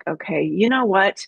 Okay, you know what?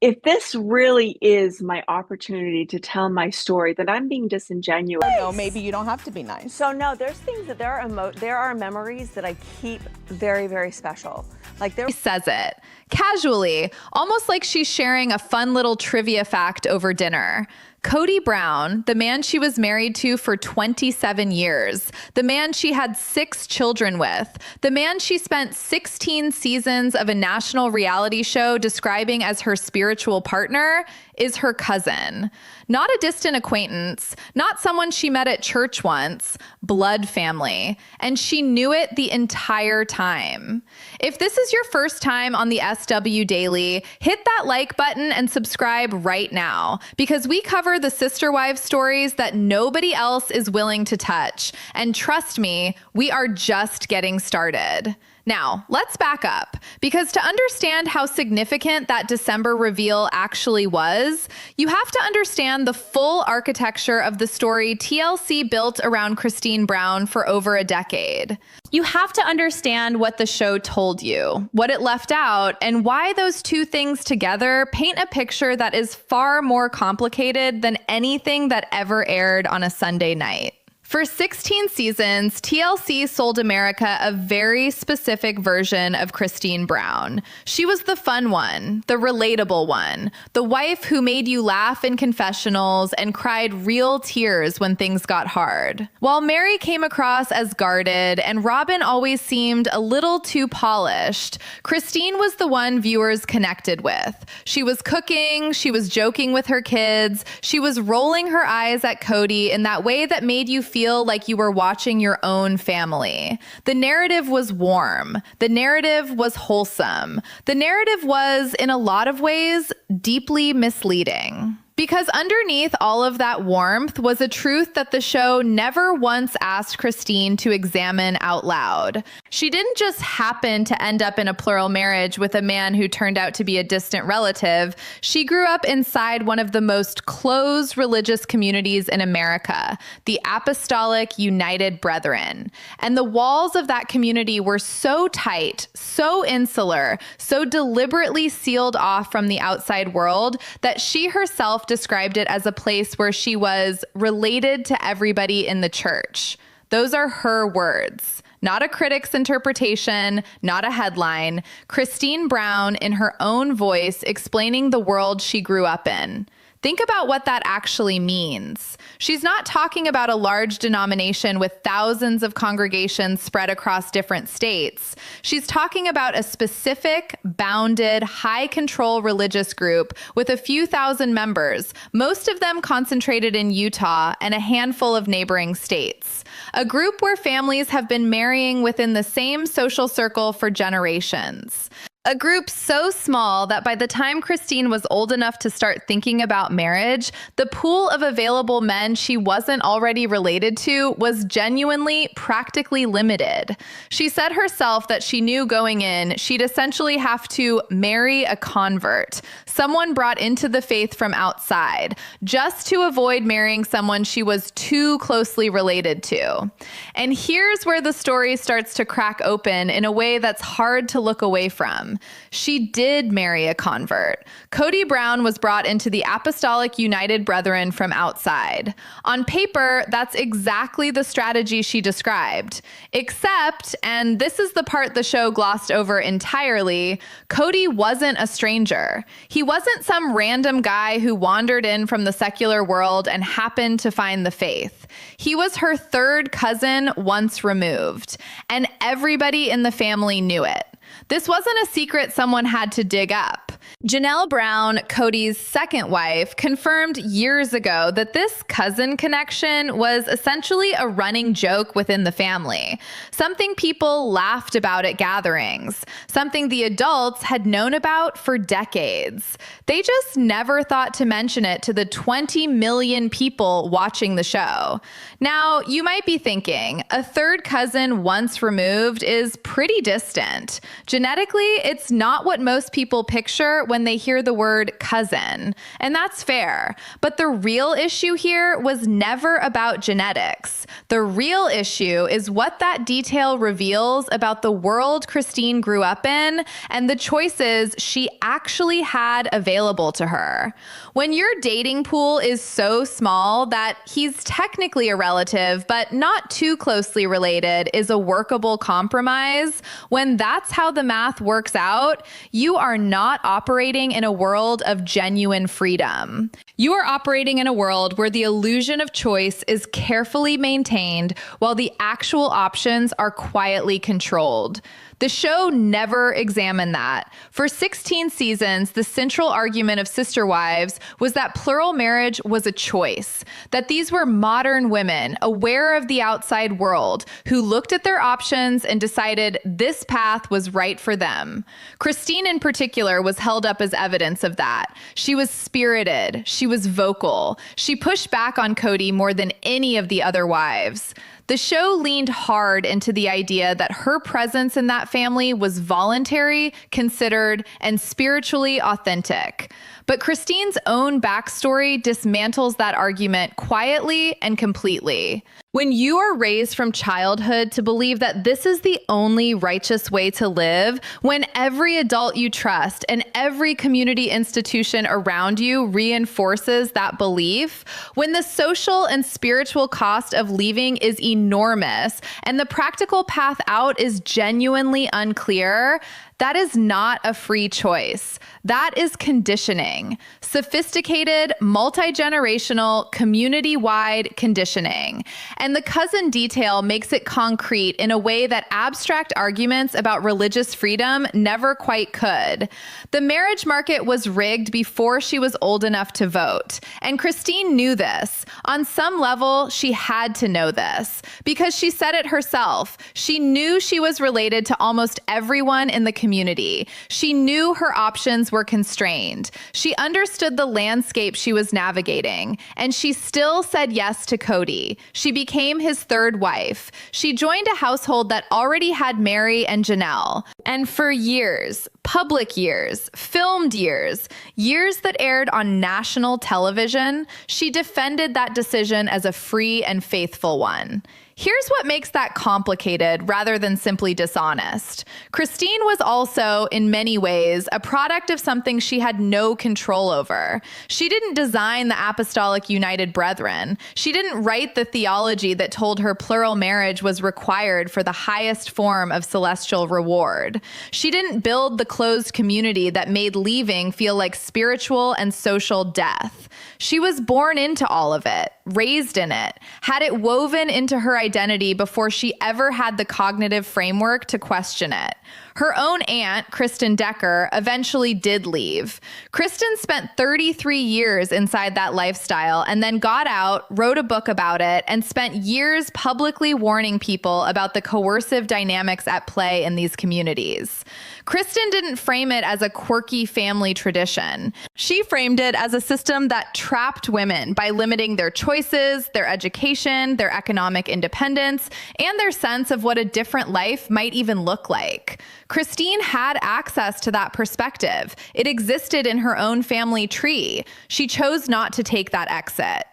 If this really is my opportunity to tell my story, then I'm being disingenuous. No, maybe you don't have to be nice. So no, there's things that there are memories that I keep very, very special. Like there. She says it casually, almost like she's sharing a fun little trivia fact over dinner. Kody Brown, the man she was married to for 27 years, the man she had 6 children with, the man she spent 16 seasons of a national reality show describing as her spiritual partner, is her cousin. Not a distant acquaintance, not someone she met at church once, blood family. And she knew it the entire time. If this is your first time on the SW Daily, hit that like button and subscribe right now, because we cover the sister wives stories that nobody else is willing to touch. And trust me, we are just getting started. Now, let's back up, because to understand how significant that December reveal actually was, you have to understand the full architecture of the story TLC built around Christine Brown for over a decade. You have to understand what the show told you, what it left out, and why those two things together paint a picture that is far more complicated than anything that ever aired on a Sunday night. For 16 seasons, TLC sold America a very specific version of Christine Brown. She was the fun one, the relatable one, the wife who made you laugh in confessionals and cried real tears when things got hard. While Mary came across as guarded and Robin always seemed a little too polished, Christine was the one viewers connected with. She was cooking, she was joking with her kids, she was rolling her eyes at Kody in that way that made you feel like you were watching your own family. The narrative was warm. The narrative was wholesome. The narrative was, in a lot of ways, deeply misleading. Because underneath all of that warmth was a truth that the show never once asked Christine to examine out loud. She didn't just happen to end up in a plural marriage with a man who turned out to be a distant relative. She grew up inside one of the most closed religious communities in America, the Apostolic United Brethren. And the walls of that community were so tight, so insular, so deliberately sealed off from the outside world that she herself described it as a place where she was related to everybody in the church. Those are her words, not a critic's interpretation, not a headline. Christine Brown, in her own voice, explaining the world she grew up in. Think about what that actually means. She's not talking about a large denomination with thousands of congregations spread across different states. She's talking about a specific, bounded, high-control religious group with a few thousand members, most of them concentrated in Utah and a handful of neighboring states. A group where families have been marrying within the same social circle for generations. A group so small that by the time Christine was old enough to start thinking about marriage, the pool of available men she wasn't already related to was genuinely practically limited. She said herself that she knew going in she'd essentially have to marry a convert, someone brought into the faith from outside, just to avoid marrying someone she was too closely related to. And here's where the story starts to crack open in a way that's hard to look away from. She did marry a convert. Kody Brown was brought into the Apostolic United Brethren from outside. On paper, that's exactly the strategy she described. Except, and this is the part the show glossed over entirely, Kody wasn't a stranger. He wasn't some random guy who wandered in from the secular world and happened to find the faith. He was her third cousin once removed, and everybody in the family knew it. This wasn't a secret someone had to dig up. Janelle Brown, Kody's second wife, confirmed years ago that this cousin connection was essentially a running joke within the family, something people laughed about at gatherings, something the adults had known about for decades. They just never thought to mention it to the 20 million people watching the show. Now, you might be thinking, a third cousin once removed is pretty distant. Genetically, it's not what most people picture, for when they hear the word cousin. And that's fair. But the real issue here was never about genetics. The real issue is what that detail reveals about the world Christine grew up in and the choices she actually had available to her. When your dating pool is so small that he's technically a relative, but not too closely related, is a workable compromise, when that's how the math works out, you are not operating in a world of genuine freedom. You are operating in a world where the illusion of choice is carefully maintained while the actual options are quietly controlled. The show never examined that. For 16 seasons, the central argument of Sister Wives was that plural marriage was a choice, that these were modern women aware of the outside world who looked at their options and decided this path was right for them. Christine in particular was held up as evidence of that. She was spirited. She was vocal. She pushed back on Kody more than any of the other wives. The show leaned hard into the idea that her presence in that family was voluntary, considered, and spiritually authentic. But Christine's own backstory dismantles that argument quietly and completely. When you are raised from childhood to believe that this is the only righteous way to live, when every adult you trust and every community institution around you reinforces that belief, when the social and spiritual cost of leaving is enormous and the practical path out is genuinely unclear, that is not a free choice. That is conditioning. Sophisticated, multi-generational, community-wide conditioning. And the cousin detail makes it concrete in a way that abstract arguments about religious freedom never quite could. The marriage market was rigged before she was old enough to vote. And Christine knew this. On some level, she had to know this because she said it herself. She knew she was related to almost everyone in the community. She knew her options were constrained. She understood the landscape she was navigating, and she still said yes to Kody. She became his third wife. She joined a household that already had Mary and Janelle. And for years, public years, filmed years, years that aired on national television, she defended that decision as a free and faithful one. Here's what makes that complicated rather than simply dishonest. Christine was also, in many ways, a product of something she had no control over. She didn't design the Apostolic United Brethren. She didn't write the theology that told her plural marriage was required for the highest form of celestial reward. She didn't build the closed community that made leaving feel like spiritual and social death. She was born into all of it, raised in it, had it woven into her identity before she ever had the cognitive framework to question it. Her own aunt, Kristen Decker, eventually did leave. Kristen spent 33 years inside that lifestyle and then got out, wrote a book about it, and spent years publicly warning people about the coercive dynamics at play in these communities. Kristen didn't frame it as a quirky family tradition. She framed it as a system that trapped women by limiting their choices, their education, their economic independence, and their sense of what a different life might even look like. Christine had access to that perspective. It existed in her own family tree. She chose not to take that exit.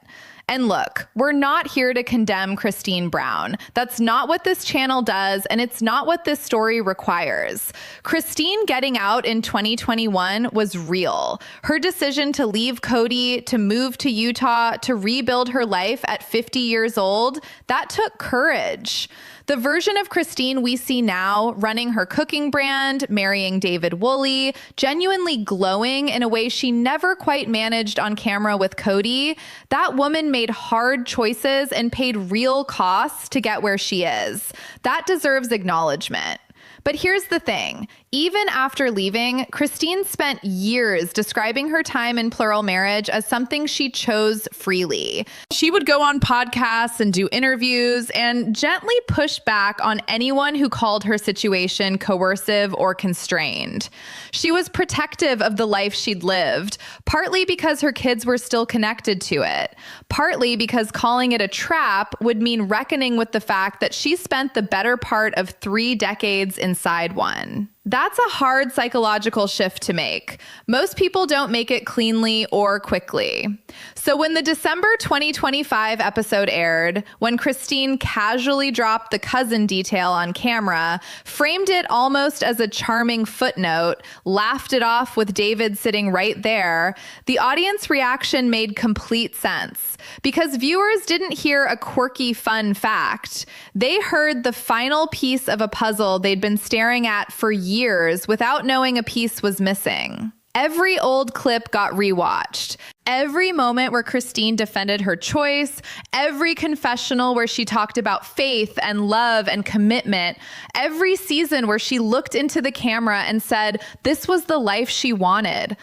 And look, we're not here to condemn Christine Brown. That's not what this channel does, and it's not what this story requires. Christine getting out in 2021 was real. Her decision to leave Kody, to move to Utah, to rebuild her life at 50 years old, that took courage. The version of Christine we see now, running her cooking brand, marrying David Woolley, genuinely glowing in a way she never quite managed on camera with Kody, that woman made hard choices and paid real costs to get where she is. That deserves acknowledgement. But here's the thing. Even after leaving, Christine spent years describing her time in plural marriage as something she chose freely. She would go on podcasts and do interviews and gently push back on anyone who called her situation coercive or constrained. She was protective of the life she'd lived, partly because her kids were still connected to it, partly because calling it a trap would mean reckoning with the fact that she spent the better part of 3 decades inside one. That's a hard psychological shift to make. Most people don't make it cleanly or quickly. So when the December 2025 episode aired, when Christine casually dropped the cousin detail on camera, framed it almost as a charming footnote, laughed it off with David sitting right there, the audience reaction made complete sense. Because viewers didn't hear a quirky, fun fact. They heard the final piece of a puzzle they'd been staring at for years without knowing a piece was missing. Every old clip got rewatched. Every moment where Christine defended her choice, every confessional where she talked about faith and love and commitment, every season where she looked into the camera and said this was the life she wanted.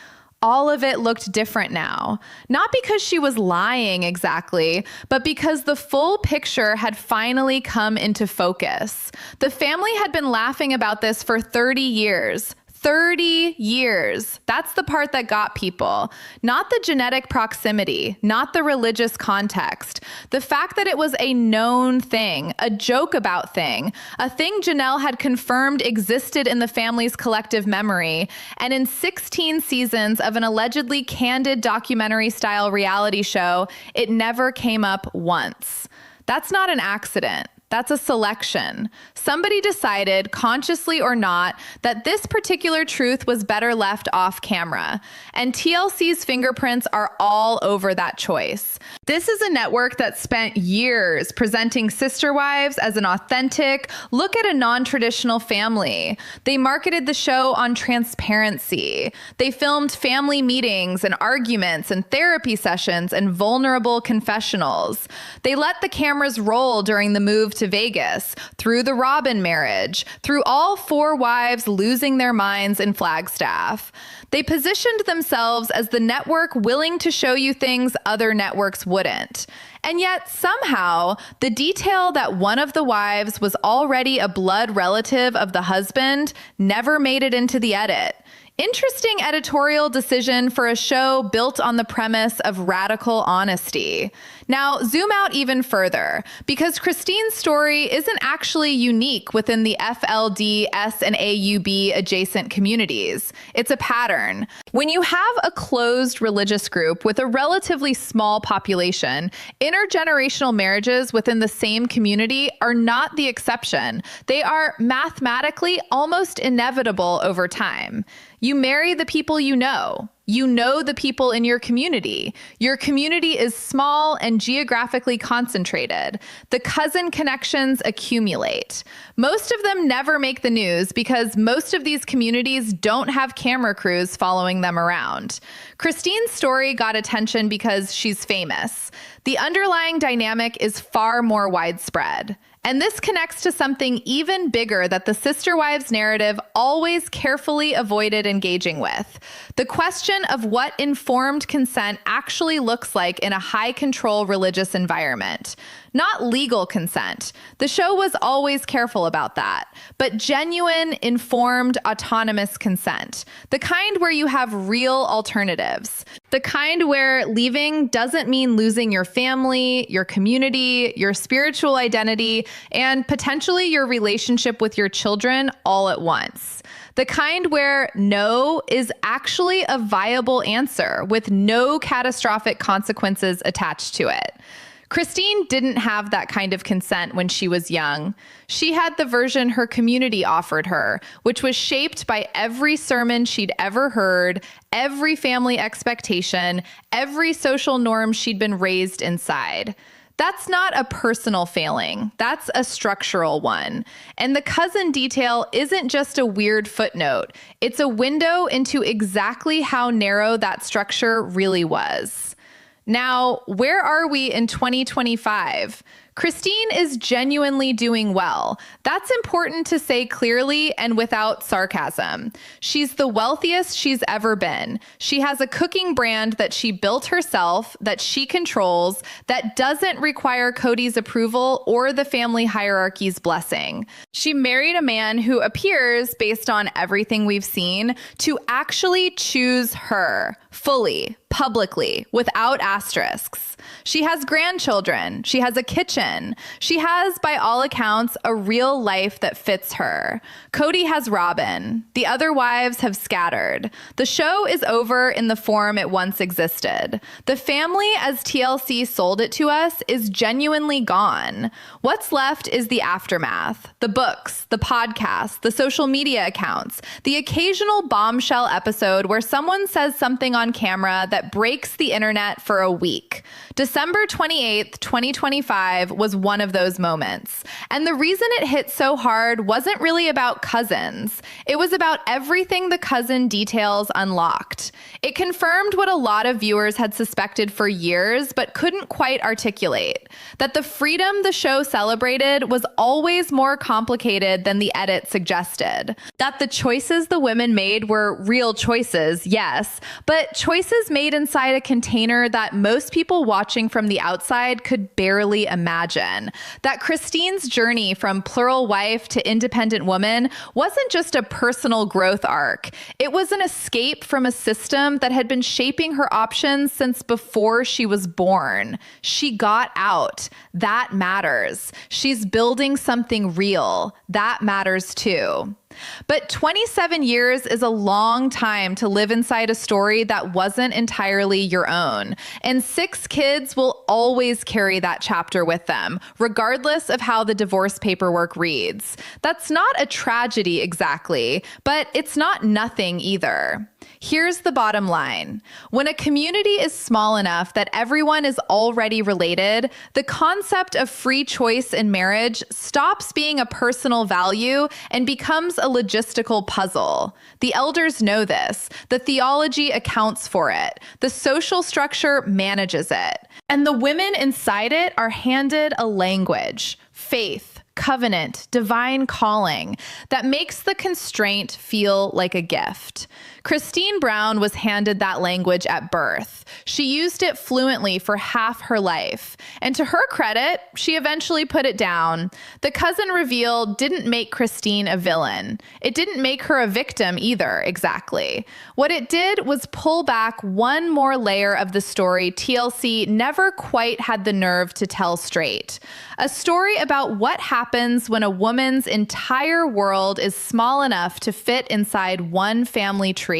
All of it looked different now. Not because she was lying exactly, but because the full picture had finally come into focus. The family had been laughing about this for 30 years. 30 years. That's the part that got people. Not the genetic proximity, not the religious context. The fact that it was a known thing, a joke about thing, a thing Janelle had confirmed existed in the family's collective memory, and in 16 seasons of an allegedly candid documentary-style reality show, it never came up once. That's not an accident. That's a selection. Somebody decided, consciously or not, that this particular truth was better left off camera. And TLC's fingerprints are all over that choice. This is a network that spent years presenting Sister Wives as an authentic look at a non-traditional family. They marketed the show on transparency. They filmed family meetings and arguments and therapy sessions and vulnerable confessionals. They let the cameras roll during the move to Vegas, through the Robin marriage, through all 4 wives losing their minds in Flagstaff. They positioned themselves as the network willing to show you things other networks wouldn't. And yet somehow the detail that one of the wives was already a blood relative of the husband never made it into the edit. Interesting editorial decision for a show built on the premise of radical honesty. Now, zoom out even further, because Christine's story isn't actually unique within the FLD, S, and AUB adjacent communities. It's a pattern. When you have a closed religious group with a relatively small population, intergenerational marriages within the same community are not the exception. They are mathematically almost inevitable over time. You marry the people you know. You know the people in your community. Your community is small and geographically concentrated. The cousin connections accumulate. Most of them never make the news because most of these communities don't have camera crews following them around. Christine's story got attention because she's famous. The underlying dynamic is far more widespread. And this connects to something even bigger that the Sister Wives narrative always carefully avoided engaging with. The question of what informed consent actually looks like in a high-control religious environment. Not legal consent. The show was always careful about that. But genuine, informed, autonomous consent. The kind where you have real alternatives. The kind where leaving doesn't mean losing your family, your community, your spiritual identity, and potentially your relationship with your children all at once. The kind where no is actually a viable answer with no catastrophic consequences attached to it. Christine didn't have that kind of consent when she was young. She had the version her community offered her, which was shaped by every sermon she'd ever heard, every family expectation, every social norm she'd been raised inside. That's not a personal failing. That's a structural one. And the cousin detail isn't just a weird footnote. It's a window into exactly how narrow that structure really was. Now, where are we in 2025? Christine is genuinely doing well. That's important to say clearly and without sarcasm. She's the wealthiest she's ever been. She has a cooking brand that she built herself, that she controls, that doesn't require Kody's approval or the family hierarchy's blessing. She married a man who appears, based on everything we've seen, to actually choose her fully. publicly, without asterisks. She has grandchildren. She has a kitchen. She has, by all accounts, a real life that fits her. Kody has Robin. The other wives have scattered. The show is over in the form it once existed. The family, as TLC sold it to us, is genuinely gone. What's left is the aftermath, the books, the podcasts, the social media accounts, the occasional Bombshell episode where someone says something on camera that breaks the internet for a week. December 28th, 2025 was one of those moments. And the reason it hit so hard wasn't really about cousins. It was about everything the cousin details unlocked. It confirmed what a lot of viewers had suspected for years, but couldn't quite articulate. That the freedom the show celebrated was always more complicated than the edit suggested. That the choices the women made were real choices, yes, but choices made inside a container that most people watching from the outside could barely imagine. That Christine's journey from plural wife to independent woman wasn't just a personal growth arc. It was an escape from a system that had been shaping her options since before she was born. She got out. That matters. She's building something real. That matters too. But 27 years is a long time to live inside a story that wasn't entirely your own. And 6 kids will always carry that chapter with them, regardless of how the divorce paperwork reads. That's not a tragedy exactly, but it's not nothing either. Here's the bottom line. When a community is small enough that everyone is already related, the concept of free choice in marriage stops being a personal value and becomes a logistical puzzle. The elders know this. The theology accounts for it. The social structure manages it. And the women inside it are handed a language, faith, covenant, divine calling that makes the constraint feel like a gift. Christine Brown was handed that language at birth. She used it fluently for half her life. And to her credit, she eventually put it down. The cousin reveal didn't make Christine a villain. It didn't make her a victim either, exactly. What it did was pull back one more layer of the story TLC never quite had the nerve to tell straight. A story about what happens when a woman's entire world is small enough to fit inside one family tree.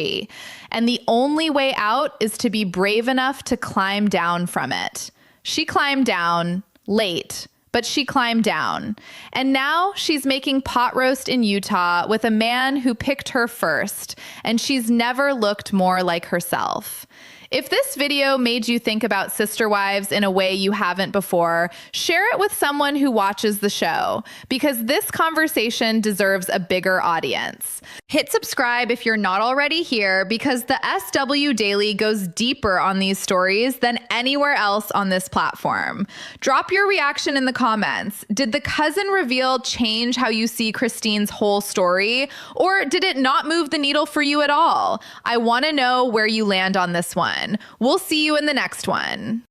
And the only way out is to be brave enough to climb down from it. She climbed down late, but she climbed down. And now she's making pot roast in Utah with a man who picked her first, and she's never looked more like herself. If this video made you think about sister wives in a way you haven't before, share it with someone who watches the show, because this conversation deserves a bigger audience. Hit subscribe if you're not already here, because the SW Daily goes deeper on these stories than anywhere else on this platform. Drop your reaction in the comments. Did the cousin reveal change how you see Christine's whole story, or did it not move the needle for you at all? I want to know where you land on this one. We'll see you in the next one.